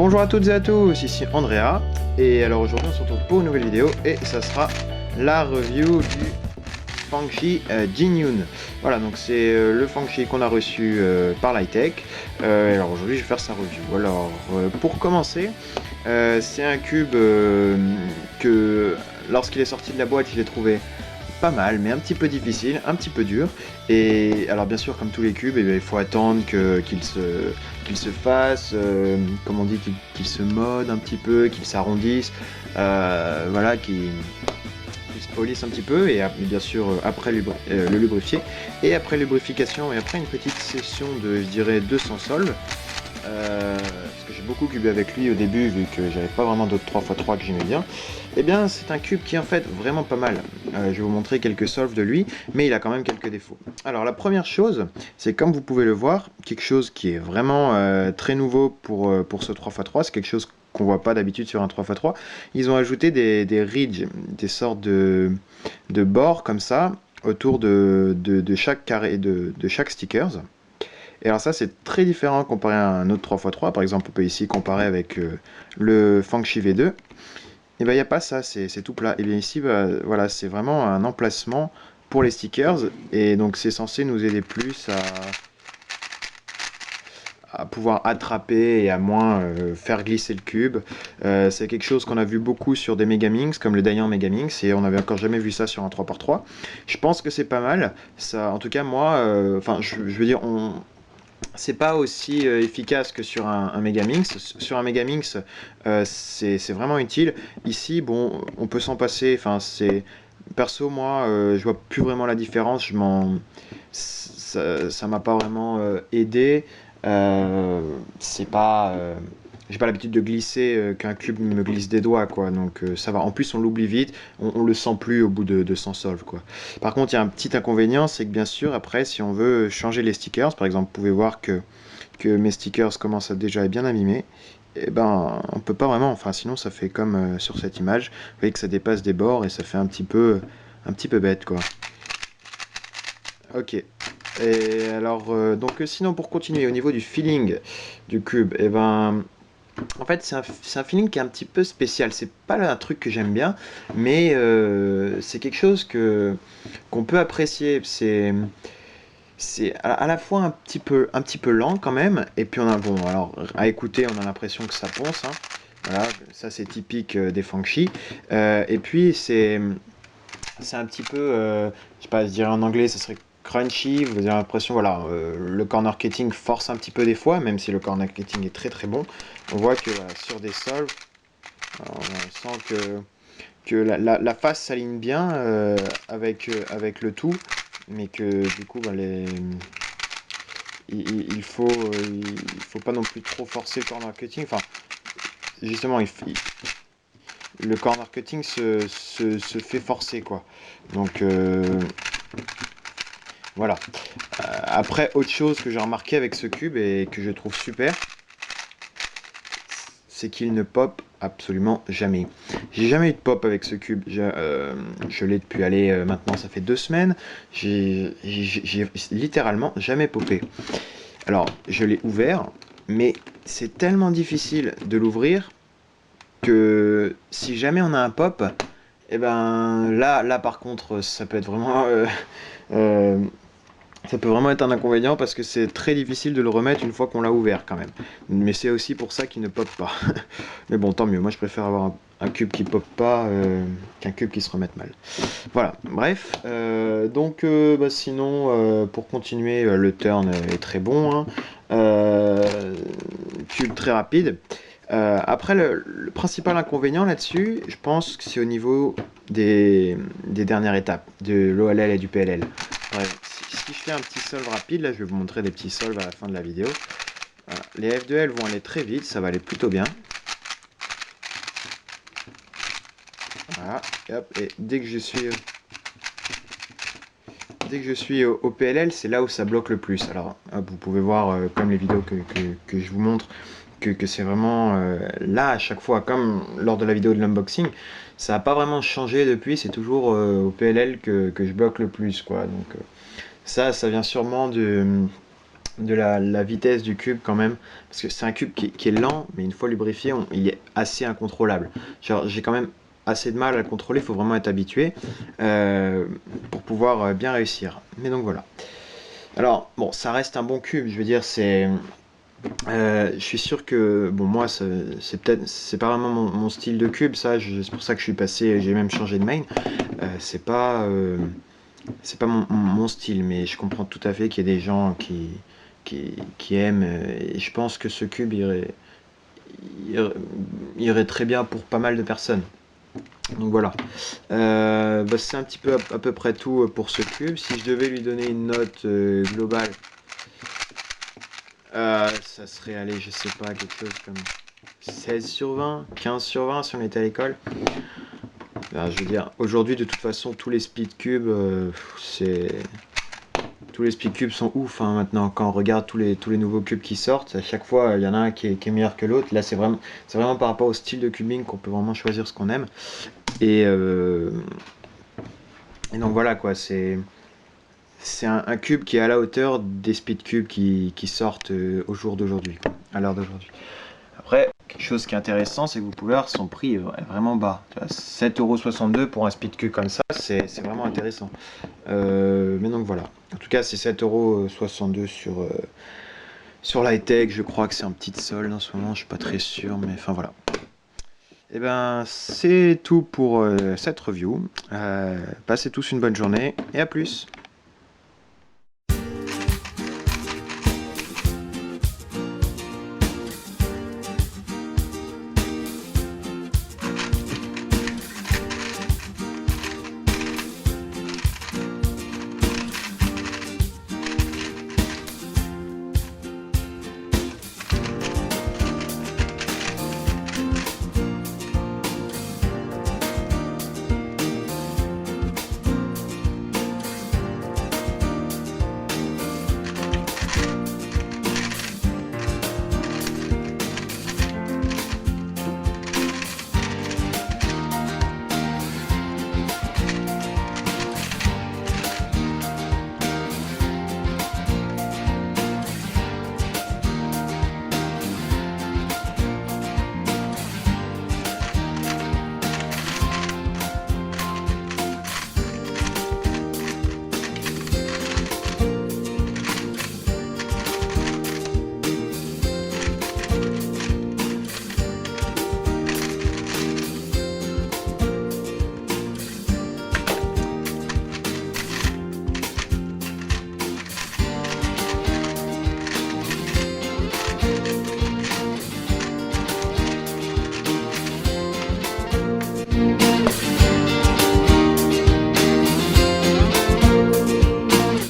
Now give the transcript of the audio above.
Bonjour à toutes et à tous, ici Andrea, et alors aujourd'hui on se retrouve pour une nouvelle vidéo, et ça sera la review du Fangshi Jinyun. Voilà, donc c'est le Fangshi qu'on a reçu par Lightech. Alors aujourd'hui je vais faire sa review. Alors pour commencer, c'est un cube que lorsqu'il est sorti de la boîte, je l'ai trouvé pas mal, mais un petit peu difficile, un petit peu dur. Et alors bien sûr, comme tous les cubes, il faut attendre qu'il se fasse, comme on dit, qu'il se mode un petit peu, qu'il s'arrondisse, voilà, qu'il se polisse un petit peu, et bien sûr après le lubrifier. Et après lubrification, et après une petite session de, je dirais, 200 solves, parce que j'ai beaucoup cubé avec lui au début, vu que j'avais pas vraiment d'autres 3x3 que j'aimais bien. Et bien c'est un cube qui est en fait vraiment pas mal. Je vais vous montrer quelques solves de lui, mais il a quand même quelques défauts. Alors la première chose, c'est, comme vous pouvez le voir, quelque chose qui est vraiment très nouveau pour ce 3x3, c'est quelque chose qu'on voit pas d'habitude sur un 3x3. Ils ont ajouté des ridges, des sortes de bords comme ça, autour de chaque carré, de chaque stickers. Et alors ça, c'est très différent comparé à un autre 3x3. Par exemple, on peut ici comparer avec le Fangshi V2. Et bien il n'y a pas ça, c'est tout plat. Et bien ici, voilà, c'est vraiment un emplacement pour les stickers. Et donc c'est censé nous aider plus à pouvoir attraper et à moins faire glisser le cube. C'est quelque chose qu'on a vu beaucoup sur des Megaminx, comme le Dayan Megaminx, et on n'avait encore jamais vu ça sur un 3x3. Je pense que c'est pas mal. Ça, en tout cas, moi, enfin, je veux dire, c'est pas aussi efficace que sur un Megaminx. Sur un Megaminx, c'est vraiment utile. Ici, bon, on peut s'en passer. Enfin, c'est perso, moi, je vois plus vraiment la différence. Ça m'a pas vraiment aidé. C'est pas, j'ai pas l'habitude de glisser, qu'un cube me glisse des doigts, quoi. Donc ça va. En plus, on l'oublie vite. On le sent plus au bout de 100 solves, quoi. Par contre, il y a un petit inconvénient, c'est que bien sûr, après, si on veut changer les stickers, par exemple, vous pouvez voir que mes stickers commencent à déjà être bien abîmés. Et ben, on peut pas vraiment. Enfin, sinon, ça fait comme sur cette image. Vous voyez que ça dépasse des bords et ça fait un petit peu bête, quoi. Ok. Et alors, donc sinon, pour continuer au niveau du feeling du cube, et ben, en fait, c'est un feeling qui est un petit peu spécial. C'est pas un truc que j'aime bien, mais c'est quelque chose qu'on peut apprécier. C'est à la fois un petit peu lent quand même, et puis on a, bon, alors à écouter, on a l'impression que ça ponce, hein. Voilà, ça c'est typique des Fangshi. Et puis c'est un petit peu, je sais pas, je dirais en anglais, ça serait crunchy. Vous avez l'impression, voilà, le corner cutting force un petit peu des fois, même si le corner cutting est très très bon. On voit que voilà, sur des solves, on sent que la face s'aligne bien avec le tout, mais que du coup, bah, il faut pas non plus trop forcer le corner cutting. Enfin, justement, le corner cutting se fait forcer, quoi. Donc voilà. Après, autre chose que j'ai remarqué avec ce cube et que je trouve super, c'est qu'il ne pop absolument jamais. J'ai jamais eu de pop avec ce cube. Je l'ai depuis, maintenant ça fait 2 semaines. J'ai littéralement jamais popé. Alors, je l'ai ouvert, mais c'est tellement difficile de l'ouvrir que si jamais on a un pop, et ben là par contre, ça peut être vraiment euh, ça peut vraiment être un inconvénient, parce que c'est très difficile de le remettre une fois qu'on l'a ouvert quand même. Mais c'est aussi pour ça qu'il ne pop pas. Mais bon, tant mieux. Moi, je préfère avoir un cube qui pop pas qu'un cube qui se remette mal. Voilà. Bref. Donc, bah, sinon, pour continuer, le turn est très bon, hein. Cube très rapide. Après, le principal inconvénient là-dessus, je pense que c'est au niveau des dernières étapes, de l'OLL et du PLL. Bref, si je fais un petit solve rapide, là je vais vous montrer des petits solves à la fin de la vidéo. Voilà. Les F2L vont aller très vite, ça va aller plutôt bien. Voilà, et hop, et dès que je suis au PLL, c'est là où ça bloque le plus. Alors, hop, vous pouvez voir, comme les vidéos que je vous montre, que c'est vraiment là à chaque fois, comme lors de la vidéo de l'unboxing, ça n'a pas vraiment changé depuis, c'est toujours au PLL que je bloque le plus, quoi. Donc ça vient sûrement de la vitesse du cube quand même, parce que c'est un cube qui est lent, mais une fois lubrifié, il est assez incontrôlable. J'ai quand même assez de mal à le contrôler, il faut vraiment être habitué pour pouvoir bien réussir. Mais donc voilà. Alors, bon, ça reste un bon cube, je veux dire, je suis sûr que, bon, moi, c'est pas vraiment mon style de cube, ça, c'est pour ça que je suis passé, j'ai même changé de main. C'est pas mon style, mais je comprends tout à fait qu'il y ait des gens qui aiment, et je pense que ce cube irait, irait très bien pour pas mal de personnes. Donc voilà. C'est un petit peu à peu près tout pour ce cube. Si je devais lui donner une note globale, ça serait, allez, je sais pas, quelque chose comme 16 sur 20, 15 sur 20 si on était à l'école. Je veux dire, aujourd'hui, de toute façon, tous les speed cubes, tous les speed cubes sont ouf hein, maintenant. Quand on regarde tous les nouveaux cubes qui sortent, à chaque fois, il y en a un qui est meilleur que l'autre. Là, c'est vraiment par rapport au style de cubing qu'on peut vraiment choisir ce qu'on aime. Et, et donc voilà quoi, c'est un cube qui est à la hauteur des speed cubes qui sortent au jour d'aujourd'hui, à l'heure d'aujourd'hui. Après, quelque chose qui est intéressant, c'est que vous pouvez voir son prix est vraiment bas. 7,62€ pour un speed cube comme ça, c'est vraiment intéressant. Mais donc voilà. En tout cas, c'est 7,62€ sur l'high-tech. Je crois que c'est un petit solde en ce moment, je suis pas très sûr, mais enfin voilà. Et ben, c'est tout pour cette review. Passez tous une bonne journée et à plus.